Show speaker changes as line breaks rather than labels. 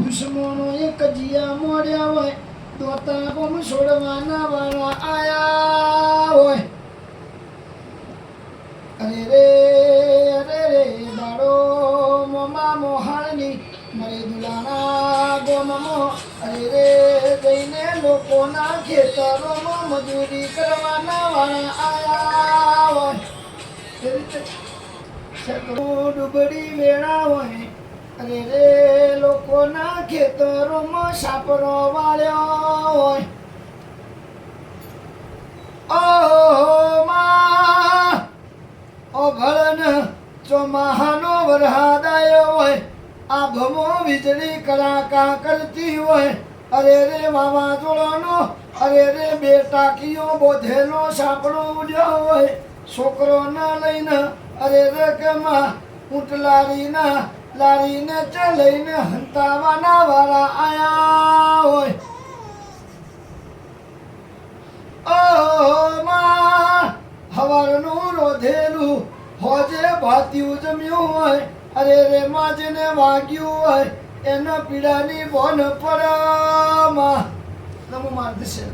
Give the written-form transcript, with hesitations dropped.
દુશ્મનો એક જીયા મોડ્યા હોય તોતા કોમ છોડવાના વાળા આયા હોય અરે રે દાડો મોમા મોહાળની મરે દુલાના ગોમમો અરે રે જઈને લોકોના ખેતરોમાં મજૂરી કરવાના વાળા આયા હોય એ રીતે ડુબડી વેળા હોય અરે રે લોકોના ખેતરોમાં સાપરો વાળ્યો હોય ઓહો માં ઓભળન ચોમાહાનો વરહાદાયો હોય આભમો વીજળી કડાકા કરતી હોય અરે રે વાવાઝોડાનો અરે રે બે ટાંકીઓ બોધેલો સાપડો ઉડ્યો હોય છોકરો ના લઈને અરે રે કે માં ઊંટ લારીને લઈને હંતાવાના વાળા આયા હોય ઓ માં હવારનું રોધેલું હોજે ભાત્યું જમ્યું હોય અરે રે માજને વાગ્યું હોય એના પીડાની બોન પડામાં નમો માર્ગદર્શન